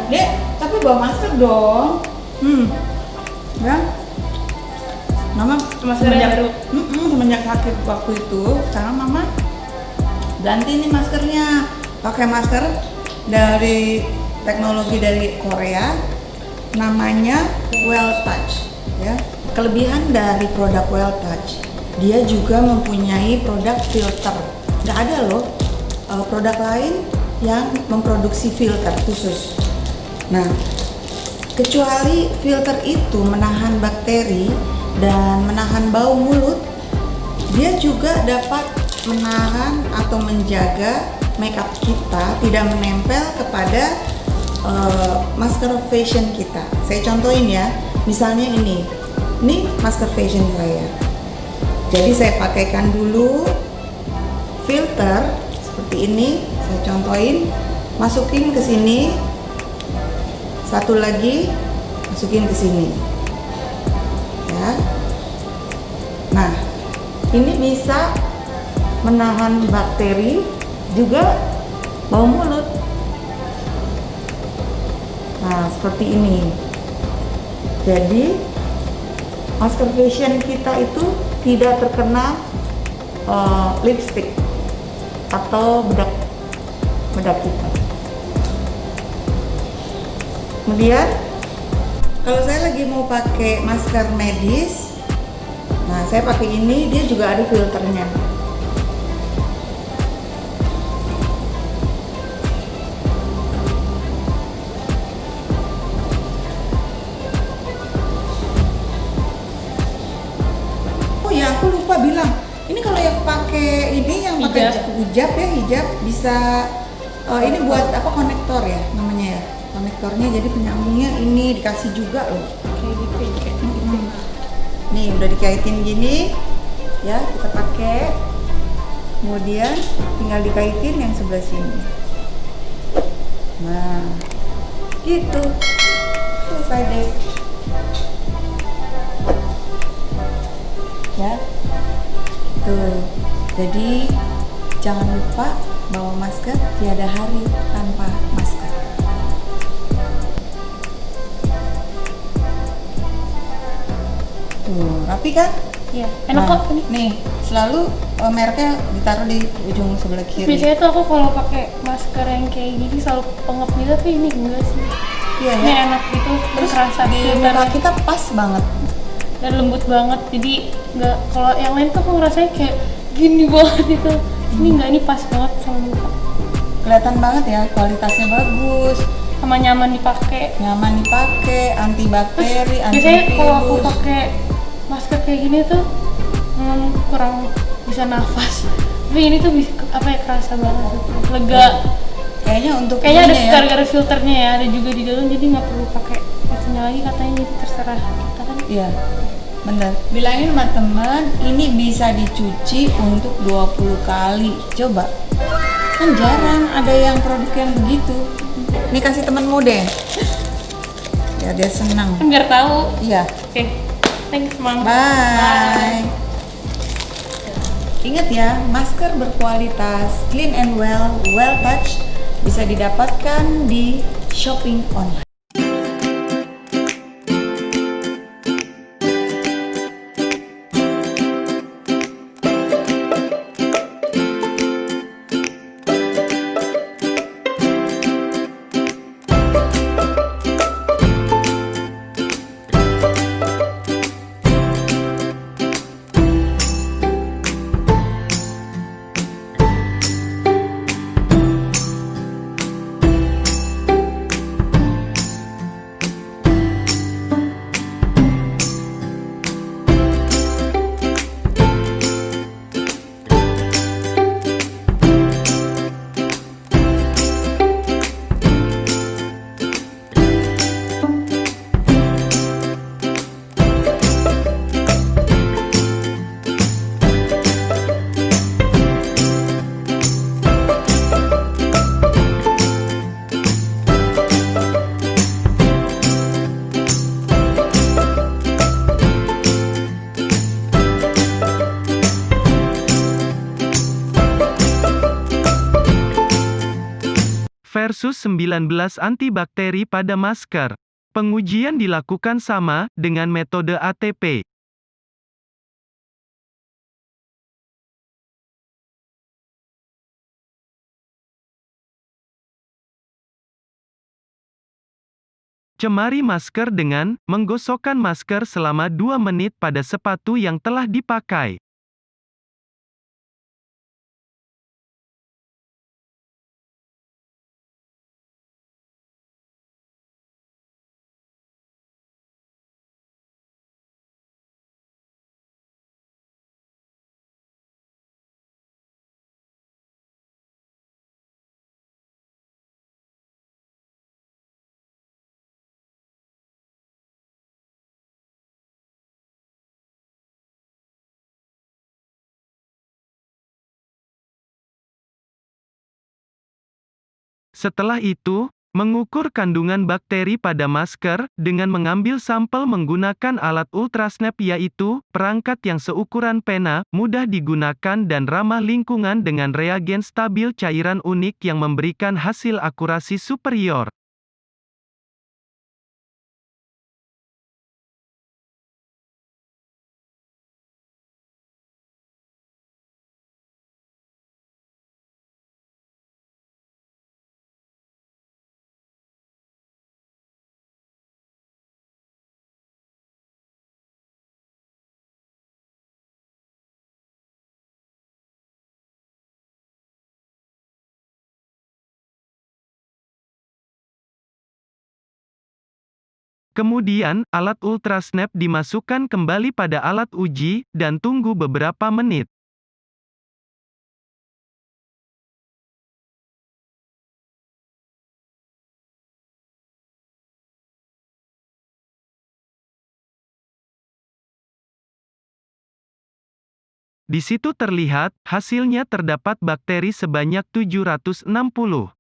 Dek, tapi bawa masker dong. Ya. Mama semenjak sakit waktu itu, sekarang Mama ganti nih maskernya. Pakai masker dari teknologi dari Korea, namanya Well Touch. Ya. Kelebihan dari produk Well Touch, dia juga mempunyai produk filter. Nggak ada loh produk lain yang memproduksi filter khusus. Nah, kecuali filter itu menahan bakteri dan menahan bau mulut, dia juga dapat menahan atau menjaga makeup kita tidak menempel kepada masker fashion kita. Saya contohin ya, misalnya ini masker fashion saya. Jadi saya pakaikan dulu filter seperti ini, saya contohin, masukin ke sini, satu lagi masukin ke sini. Ya. Nah, ini bisa menahan bakteri juga bau mulut. Nah, seperti ini. Jadi masker fashion kita itu tidak terkena lipstick atau bedak kita. Kemudian kalau saya lagi mau pakai masker medis, nah saya pakai ini, dia juga ada filternya. Oh ya, aku lupa bilang, ini kalau yang pakai ini, yang pakai hijab bisa ini buat apa, konektor ya namanya ya, konektornya, jadi penyambungnya ini dikasih juga loh. Kayak gitu. Nih udah dikaitin gini ya, kita pakai, kemudian tinggal dikaitin yang sebelah sini. Nah gitu, selesai deh ya. Tuh, jadi jangan lupa bawa masker, tiada hari tanpa masker. Tuh, rapi kan? Iya, enak kok ini. Nih, selalu mereknya ditaruh di ujung sebelah kiri. Biasanya tuh aku kalau pakai masker yang kayak gini selalu pengap gitu, tapi ini enggak sih. Iya Ini ya. enak gitu, Terus terasa di muka filternya kita pas banget. dan lembut banget. Jadi nggak, kalau yang lain tuh aku ngerasanya kayak gini banget itu. Ini enggak, ini pas banget sama muka. Kelihatan banget ya, kualitasnya bagus, Sama nyaman dipakai. nyaman dipakai, antibakteri, Biasanya kalau aku antivirus. pakai masker kayak gini tuh kurang bisa nafas. Tapi ini tuh bisa, apa ya, kerasa banget gitu. Lega. Kayaknya untuk Kayaknya ada ininya ya. gara-gara filternya ya, ada juga di dalam, jadi nggak perlu pakai itunya lagi katanya, jadi terserah kita kan. Iya, bener. Bilangin sama teman, ini bisa dicuci untuk 20 kali. Coba. Kan jarang ada yang produk yang begitu. Ini kasih temenmu deh. Ya dia senang. Kan biar tahu. Iya. Oke, thanks Mama. Bye. Ingat ya, masker berkualitas, clean and well, Well Touch bisa didapatkan di shopping online. versus 19 antibakteri pada masker. Pengujian dilakukan sama, dengan metode ATP. Cemari masker dengan menggosokkan masker selama 2 menit pada sepatu yang telah dipakai. Setelah itu, mengukur kandungan bakteri pada masker, dengan mengambil sampel menggunakan alat ultrasnap yaitu, perangkat yang seukuran pena, mudah digunakan dan ramah lingkungan dengan reagen stabil cairan unik yang memberikan hasil akurasi superior. Kemudian, alat ultrasnap dimasukkan kembali pada alat uji, dan tunggu beberapa menit. Di situ terlihat, hasilnya terdapat bakteri sebanyak 760.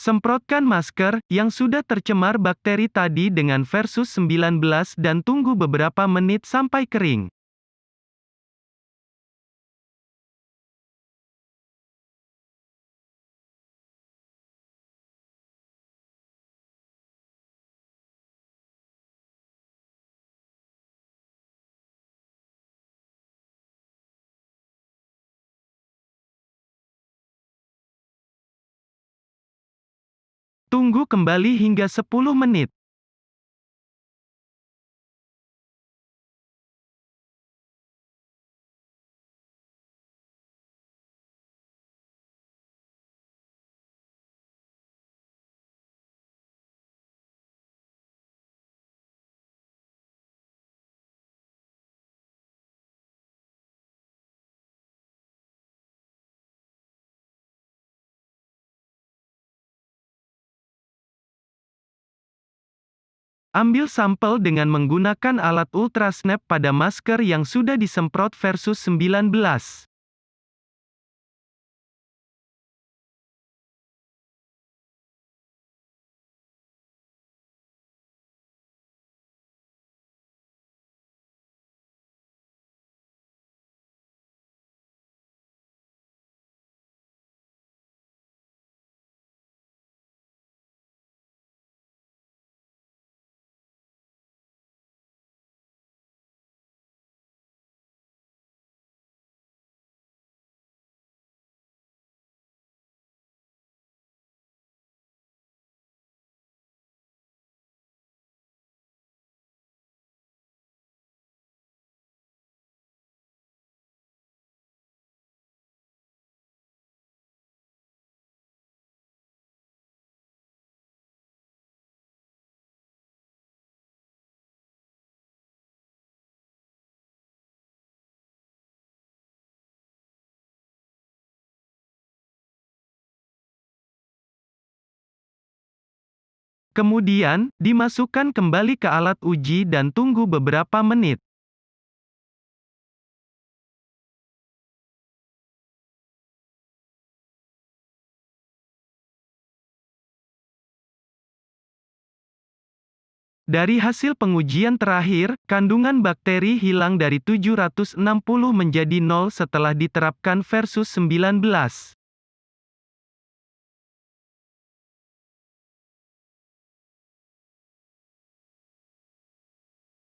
Semprotkan masker yang sudah tercemar bakteri tadi dengan versus 19 dan tunggu beberapa menit sampai kering. Tunggu kembali hingga 10 menit. Ambil sampel dengan menggunakan alat ultrasnap pada masker yang sudah disemprot versus 19. Kemudian, dimasukkan kembali ke alat uji dan tunggu beberapa menit. Dari hasil pengujian terakhir, kandungan bakteri hilang dari 760 menjadi 0 setelah diterapkan versus 19.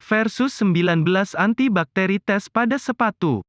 Versus 19 antibakteri tes pada sepatu.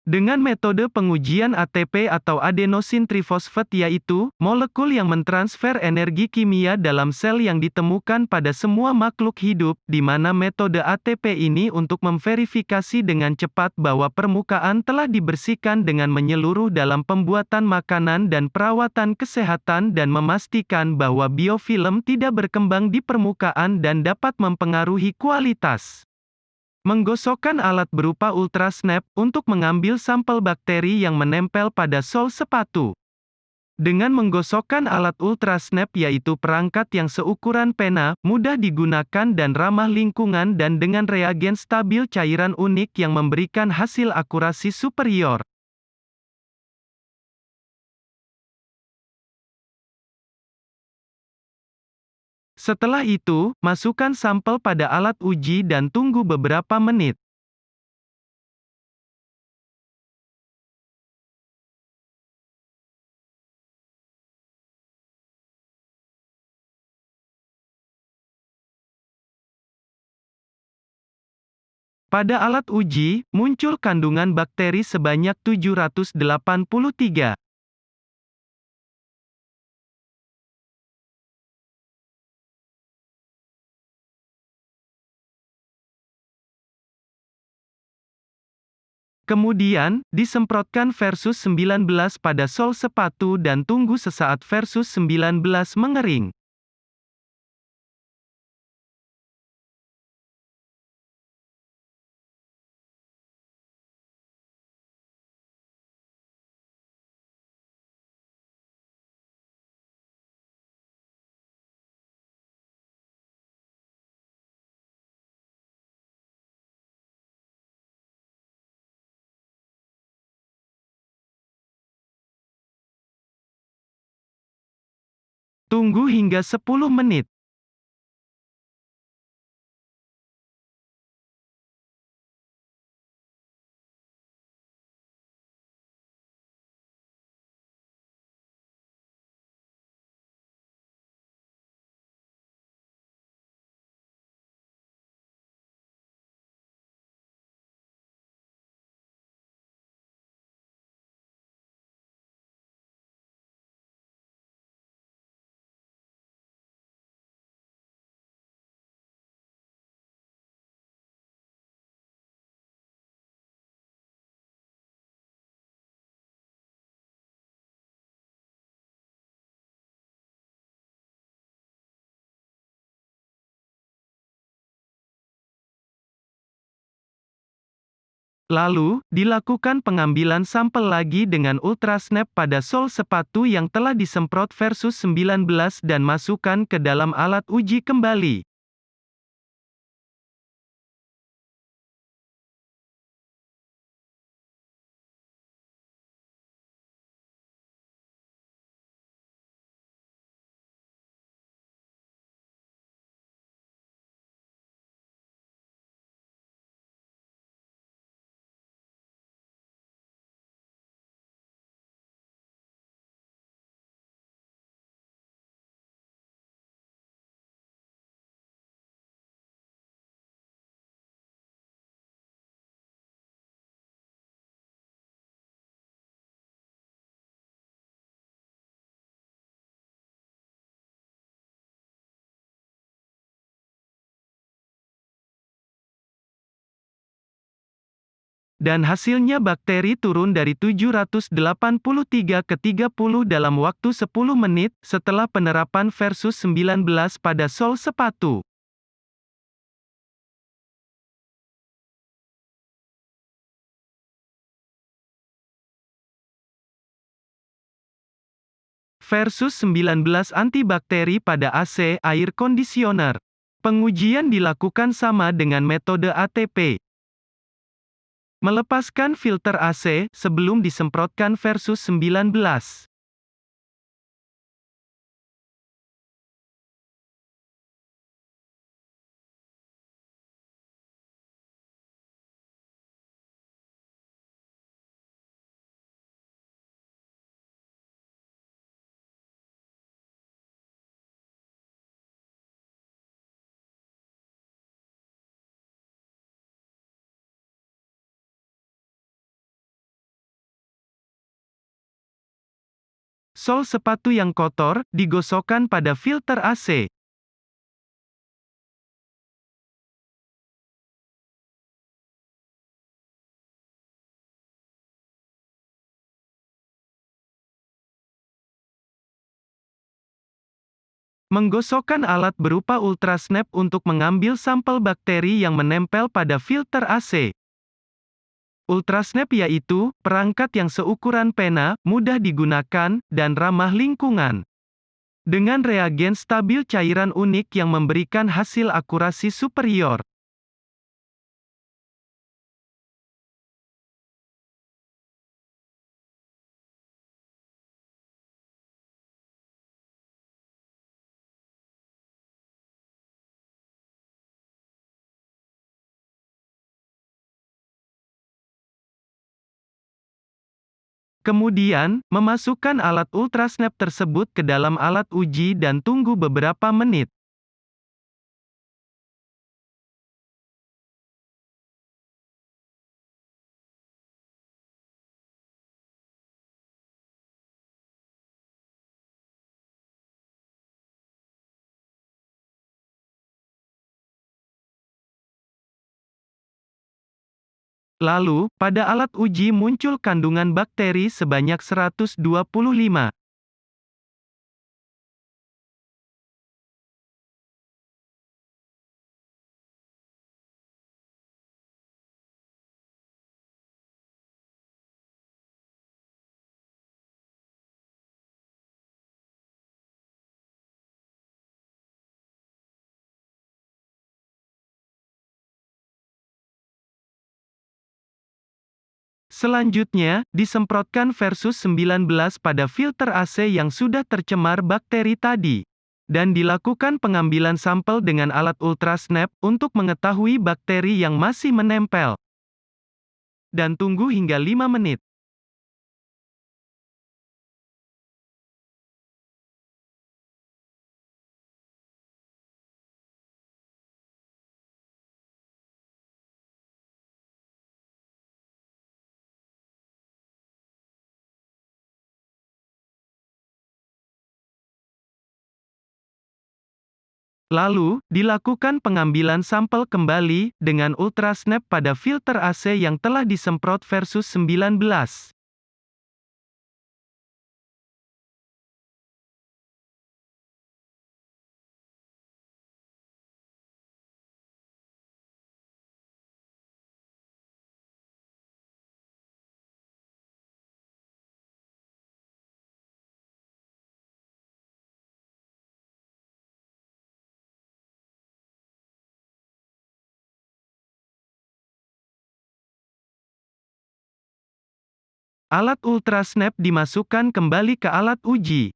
Dengan metode pengujian ATP atau adenosin trifosfat, yaitu molekul yang mentransfer energi kimia dalam sel yang ditemukan pada semua makhluk hidup, di mana metode ATP ini untuk memverifikasi dengan cepat bahwa permukaan telah dibersihkan dengan menyeluruh dalam pembuatan makanan dan perawatan kesehatan dan memastikan bahwa biofilm tidak berkembang di permukaan dan dapat mempengaruhi kualitas. Menggosokkan alat berupa ultrasnap untuk mengambil sampel bakteri yang menempel pada sol sepatu. Dengan menggosokkan alat ultrasnap, yaitu perangkat yang seukuran pena, mudah digunakan dan ramah lingkungan dan dengan reagen stabil cairan unik yang memberikan hasil akurasi superior. Setelah itu, masukkan sampel pada alat uji dan tunggu beberapa menit. Pada alat uji, muncul kandungan bakteri sebanyak 783. Kemudian, disemprotkan versus 19 pada sol sepatu dan tunggu sesaat versus 19 mengering. Tunggu hingga 10 menit. Lalu, dilakukan pengambilan sampel lagi dengan ultrasnap pada sol sepatu yang telah disemprot versus 19 dan masukkan ke dalam alat uji kembali. Dan hasilnya bakteri turun dari 783 ke 30 dalam waktu 10 menit, setelah penerapan versus 19 pada sol sepatu. Versus 19 antibakteri pada AC, air conditioner. Pengujian dilakukan sama dengan metode ATP. Melepaskan filter AC sebelum disemprotkan versus 19. Sol sepatu yang kotor digosokkan pada filter AC. Menggosokkan alat berupa ultrasnap untuk mengambil sampel bakteri yang menempel pada filter AC. Ultrasnap yaitu perangkat yang seukuran pena, mudah digunakan, dan ramah lingkungan. Dengan reagen stabil cairan unik yang memberikan hasil akurasi superior. Kemudian, memasukkan alat ultrasnap tersebut ke dalam alat uji dan tunggu beberapa menit. Lalu, pada alat uji muncul kandungan bakteri sebanyak 125. Selanjutnya, disemprotkan versus 19 pada filter AC yang sudah tercemar bakteri tadi. Dan dilakukan pengambilan sampel dengan alat ultrasnap untuk mengetahui bakteri yang masih menempel. Dan tunggu hingga 5 menit. Lalu, dilakukan pengambilan sampel kembali dengan ultrasnap pada filter AC yang telah disemprot versus 19. Alat ultrasnap dimasukkan kembali ke alat uji.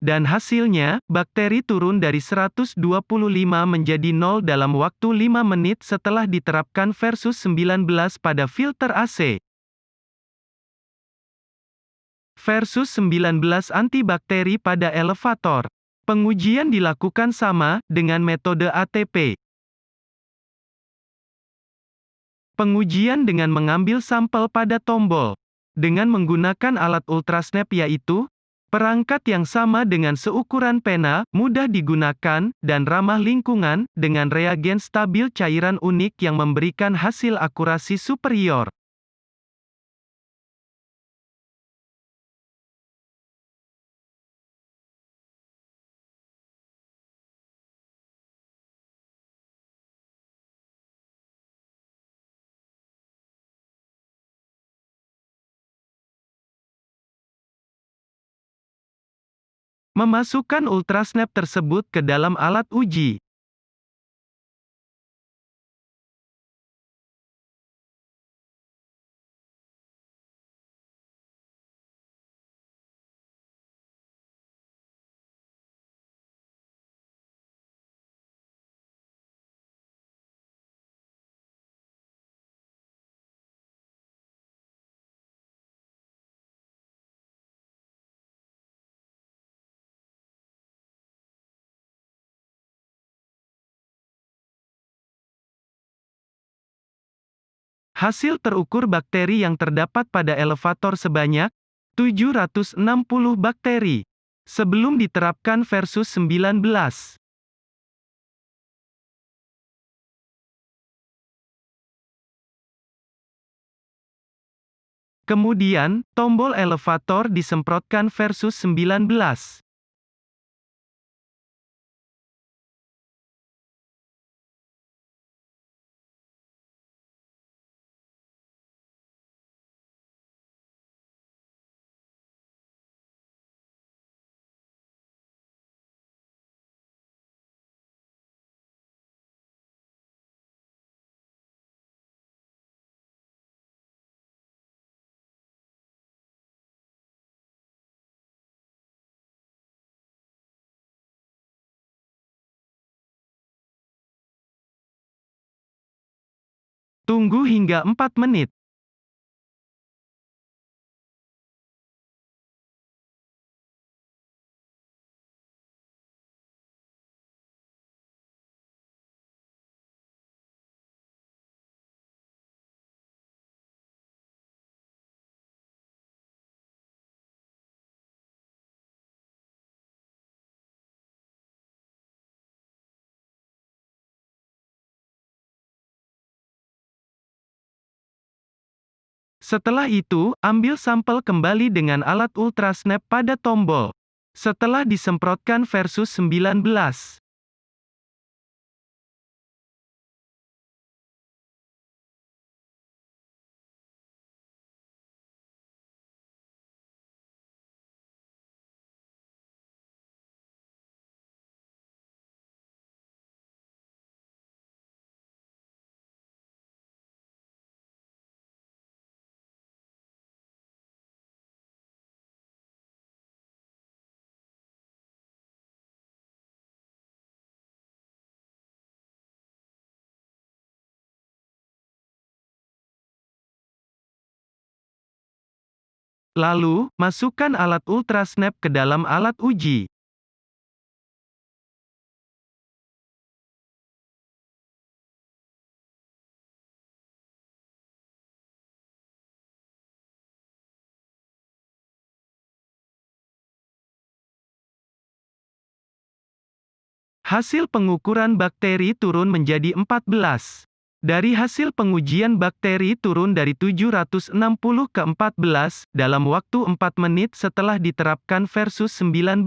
Dan hasilnya, bakteri turun dari 125 menjadi 0 dalam waktu 5 menit setelah diterapkan versus 19 pada filter AC. Versus 19 antibakteri pada elevator. Pengujian dilakukan sama, dengan metode ATP. Pengujian dengan mengambil sampel pada tombol. Dengan menggunakan alat ultrasnap yaitu, perangkat yang sama dengan seukuran pena, mudah digunakan, dan ramah lingkungan, dengan reagen stabil cairan unik yang memberikan hasil akurasi superior. Memasukkan ultrasnap tersebut ke dalam alat uji. Hasil terukur bakteri yang terdapat pada elevator sebanyak 760 bakteri. Sebelum diterapkan versus 19. Kemudian, tombol elevator disemprotkan versus 19. Tunggu hingga 4 menit. Setelah itu, ambil sampel kembali dengan alat ultrasnap pada tombol. Setelah disemprotkan versus 19. Lalu, masukkan alat ultrasnap ke dalam alat uji. Hasil pengukuran bakteri turun menjadi 14. Dari hasil pengujian bakteri turun dari 760 ke 14 dalam waktu 4 menit setelah diterapkan versus 19.